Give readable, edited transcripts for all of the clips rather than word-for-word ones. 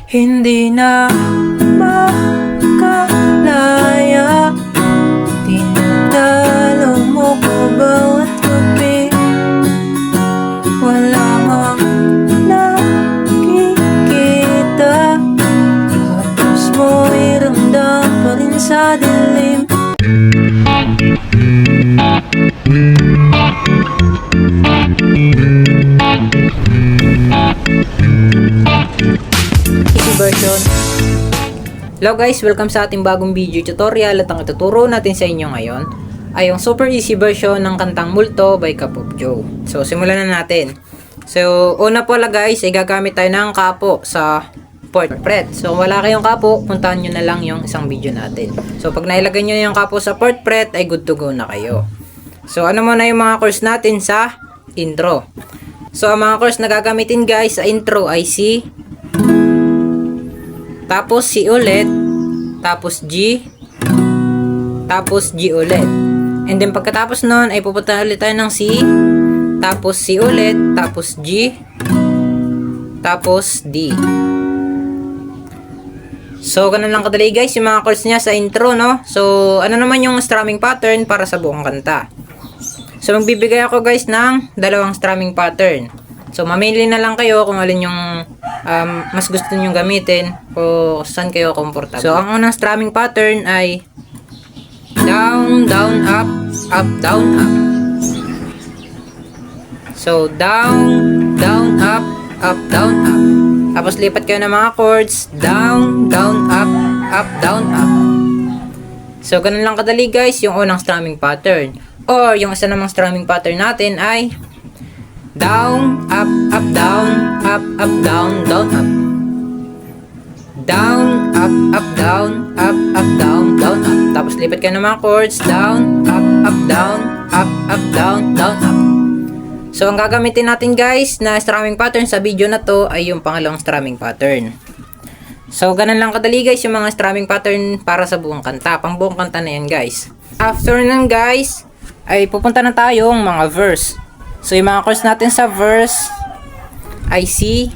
Hindi na makalaya, tinatalo mo ko bawat gabi. Wala mang nakikita, tapos mo'y ramdam pa rin sa dilim. Easy version. Hello guys, welcome sa ating bagong video tutorial at ang ituturo natin sa inyo ngayon ay yung super easy version ng kantang Multo by Kapop Joe. So simulan na natin. So una pala guys ay gagamit tayo ng kapo sa fourth fret. So wala kayong kapo, puntahan nyo na lang yung isang video natin. So pag nailagay nyo yung kapo sa fourth fret ay good to go na kayo. So ano muna yung mga chords natin sa intro. So ang mga chords na gagamitin guys sa intro ay C, tapos C ulit, tapos G, tapos G ulit. And then pagkatapos nun ay pupunta ulit tayo ng C, tapos C ulit, tapos G, tapos D. So ganun lang kadali guys yung mga chords niya sa intro, no? So ano naman yung strumming pattern para sa buong kanta. So magbibigay ako guys ng dalawang strumming pattern. So mamili na lang kayo kung alin yung mas gusto niyo gamitin o saan kayo komportable. So ang unang strumming pattern ay down, down, up, up, down, up. So down, down, up, down, up. Tapos lipat kayo ng mga chords down, down, up, down, up. So ganun lang kadali guys yung unang strumming pattern. Or yung isa namang strumming pattern natin ay down, up, down, up, down, down, up. Down, up, down, up, down, down, up. Tapos lipat kayo ng mga chords down, up, down, up, down, down, up. So ang gagamitin natin guys na strumming pattern sa video na to ay yung pangalawang strumming pattern. So ganun lang kadali guys yung mga strumming pattern para sa buong kanta. Pang buong kanta na yan guys. After nun guys ay pupunta na tayong mga verse. So yung mga chords natin sa verse ay C,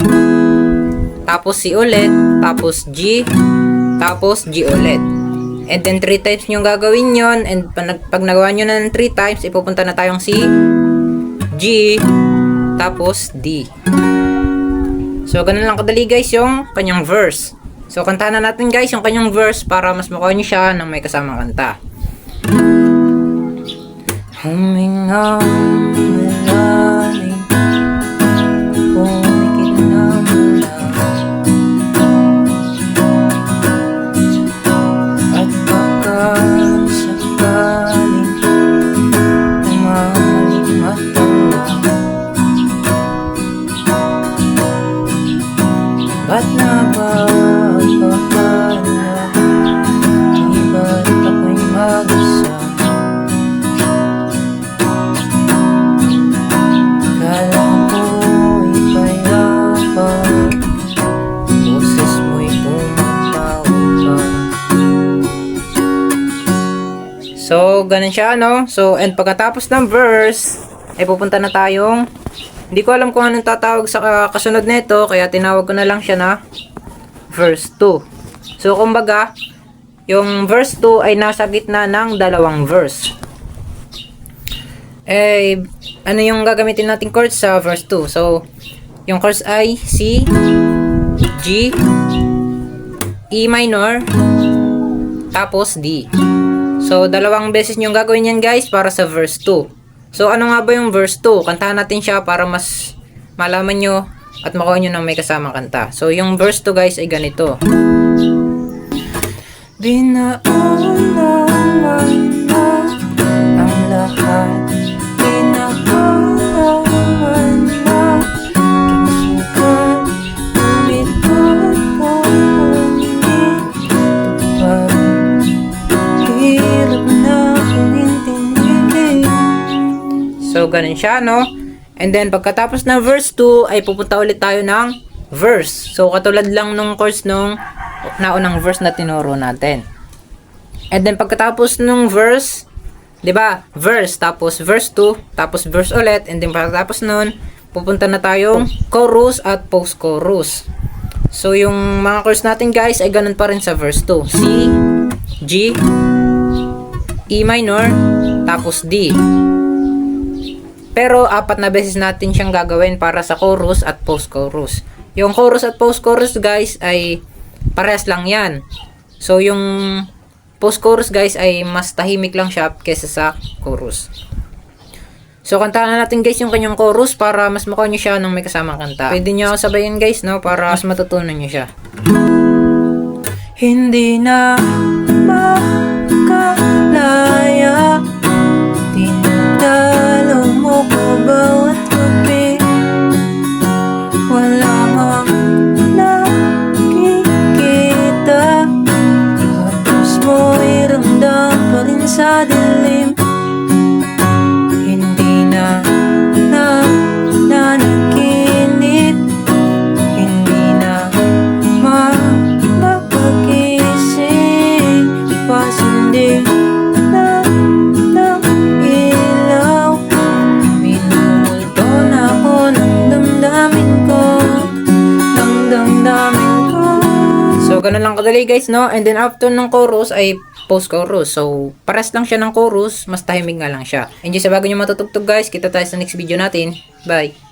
tapos C ulit, tapos G, tapos G ulit. And then 3 times nyo gagawin yon. And pag nagawa nyo na ng 3 times, ipupunta na tayong C, G, tapos D. So ganun lang kadali guys yung kanyang verse. So kantahan na natin guys yung kanyang verse para mas makuha nyo siya ng may kasamang kanta. Huminga malalim, pumikit na mula, at baka sakaling umaling mata mo. Ba't nababahala, di ba't ako'y mag-isa? So, ganun siya, no? So, and pagkatapos ng verse, ay pupunta na tayong, hindi ko alam kung anong tatawag sa kasunod nito, kaya tinawag ko na lang siya na verse 2. So, kumbaga, yung verse 2 ay nasa gitna ng dalawang verse. Eh, ano yung gagamitin natin chords sa verse 2? So, yung chords ay C, G, E minor, tapos D. So, dalawang beses nyo gagawin yan guys para sa verse 2. So, ano nga ba yung verse 2? Kantahan natin siya para mas malaman nyo at makuha nyo ng may kasamang kanta. So, yung verse 2 guys ay ganito. Binaon naman na ang lahat, pinakawan na kinsukan, umikot po So, ganun siya, no? And then, pagkatapos ng verse 2, ay pupunta ulit tayo ng verse. So, katulad lang nung chords nung naunang verse na tinuro natin. And then, pagkatapos nung verse, 'di ba? Verse, tapos verse 2, tapos verse ulit, and then pagkatapos nun, pupunta na tayong chorus at post-chorus. So, yung mga chords natin guys ay ganun pa rin sa verse 2. C, G, E minor, tapos D. Pero, 4 na beses natin siyang gagawin para sa chorus at post-chorus. Yung chorus at post-chorus guys ay parehas lang yan. So, yung post-chorus guys ay mas tahimik lang siya kesa sa chorus. So, kantahan na natin guys yung kanyang chorus para mas makuha nyo siya nung may kasamang kanta. Pwede nyo sabayin guys, no? Para mas matutunan nyo siya. Hindi na makalaya, tinatalo mo ko bawat gabi. Wala mang nakikita, halos mo'y ramdam pa rin sa dilim. Nanaginip, hindi na mapagising, pasindi na ng ilaw, minumulto na ako ng damdamin ko, ng damdamin ko. So, ganun lang kadali guys, no? And then after ng chorus ay post-chorus. So, pares lang siya ng chorus, mas tahimik nga lang siya. Enjoy sa bago nyo matutugtog guys. Kita tayo sa next video natin. Bye!